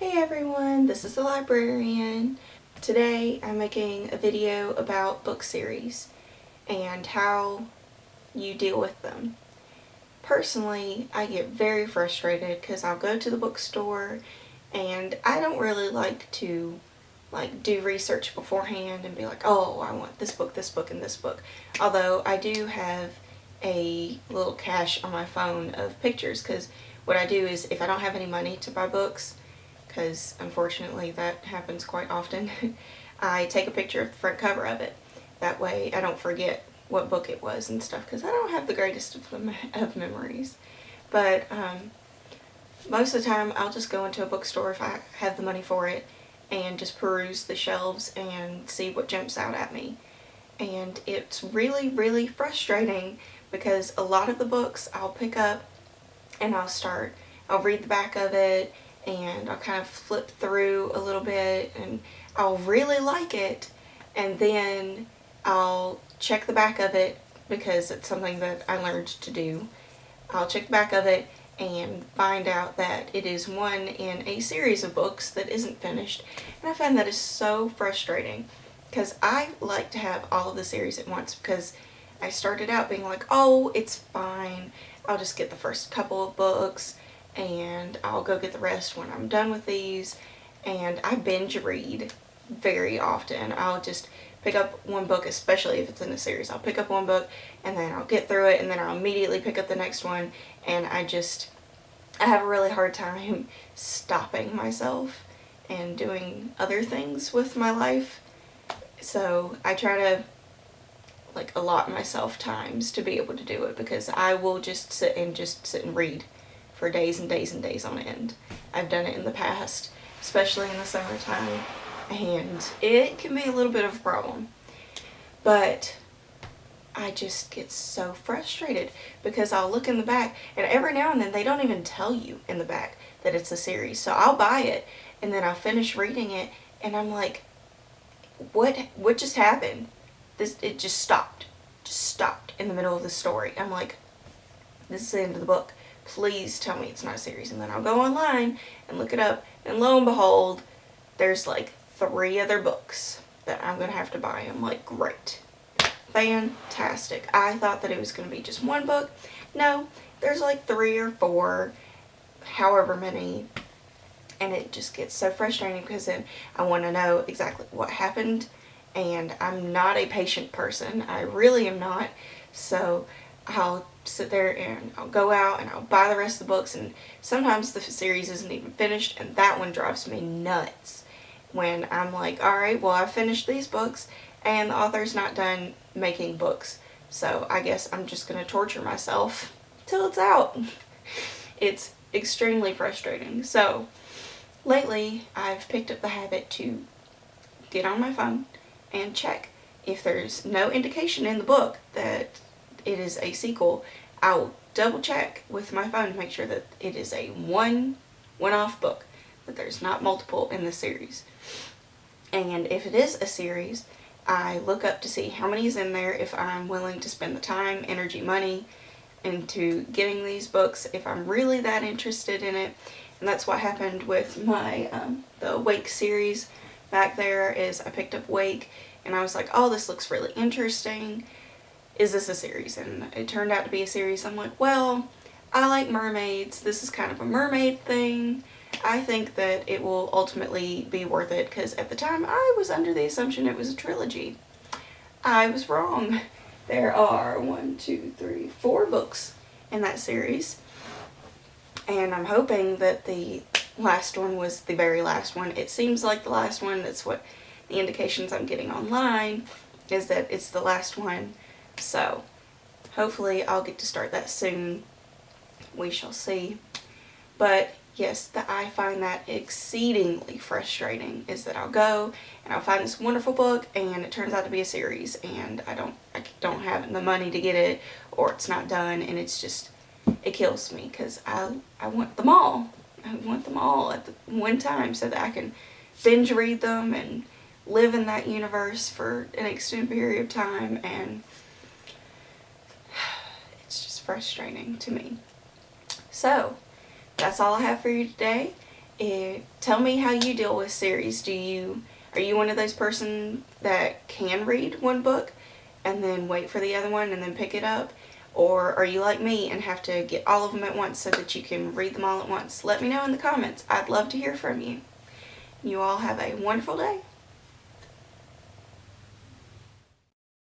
Hey everyone, this is the librarian. Today I'm making a video about book series and how you deal with them. Personally, I get very frustrated because I'll go to the bookstore and I don't really like to do research beforehand and be like, oh, I want this book, and this book. Although I do have a little cache on my phone of pictures, because what I do is if I don't have any money to buy books, because unfortunately that happens quite often, I take a picture of the front cover of it. That way I don't forget what book it was and stuff, because I don't have the greatest of memories. But most of the time I'll just go into a bookstore if I have the money for it and just peruse the shelves and see what jumps out at me. And it's really frustrating because a lot of the books I'll pick up and I'll read the back of it and I'll kind of flip through a little bit and I'll really like it, and then I'll check the back of it because it's something that I learned to do. I'll check the back of it and find out that it is one in a series of books that isn't finished, and I find that is so frustrating because I like to have all of the series at once, because I started out being like, oh, it's fine, I'll just get the first couple of books and I'll go get the rest when I'm done with these. And I binge read very often. I'll just pick up one book, especially if it's in a series. I'll pick up one book and then I'll get through it and then I'll immediately pick up the next one, and I have a really hard time stopping myself and doing other things with my life. So I try to allot myself times to be able to do it, because I will just sit and read for days and days and days on end. I've done it in the past, especially in the summertime, and it can be a little bit of a problem. But I just get so frustrated because I'll look in the back, and every now and then they don't even tell you in the back that it's a series. So I'll buy it and then I'll finish reading it and I'm like, what just happened? It just stopped in the middle of the story. I'm like, this is the end of the book. Please tell me it's not a series. And then I'll go online and look it up, and lo and behold, there's like 3 other books that I'm gonna have to buy. I'm like, great, fantastic. I thought that it was gonna be just one book. No, there's like 3 or 4, however many, and it just gets so frustrating because then I want to know exactly what happened, and I'm not a patient person. I really am not. So I'll sit there and I'll go out and I'll buy the rest of the books, and sometimes the series isn't even finished, and that one drives me nuts when I'm like, alright, well, I finished these books and the author's not done making books, so I guess I'm just gonna torture myself till it's out. It's extremely frustrating. So lately I've picked up the habit to get on my phone and check if there's no indication in the book that it is a sequel. I'll double check with my phone to make sure that it is a one-off book, that there's not multiple in the series. And if it is a series, I look up to see how many is in there, if I'm willing to spend the time, energy, money into getting these books, if I'm really that interested in it. And that's what happened with my the Wake series back there. Is I picked up Wake and I was like, oh, this looks really interesting. Is this a series? And it turned out to be a series. I'm like, well, I like mermaids. This is kind of a mermaid thing. I think that it will ultimately be worth it, because at the time I was under the assumption it was a trilogy. I was wrong. There are 4 books in that series, and I'm hoping that the last one was the very last one. It seems like the last one. That's what the indications I'm getting online, is that it's the last one. So hopefully I'll get to start that soon. We shall see. But yes, I find that exceedingly frustrating, is that I'll go and I'll find this wonderful book and it turns out to be a series, and I don't have the money to get it, or it's not done, and it's just, it kills me because I want them all. I want them all at the one time so that I can binge read them and live in that universe for an extended period of time, and it's just frustrating to me. So that's all I have for you today, Tell me how you deal with series. Are you one of those person that can read one book and then wait for the other one and then pick it up? Or are you like me and have to get all of them at once so that you can read them all at once? Let me know in the comments. I'd love to hear from you. You all have a wonderful day.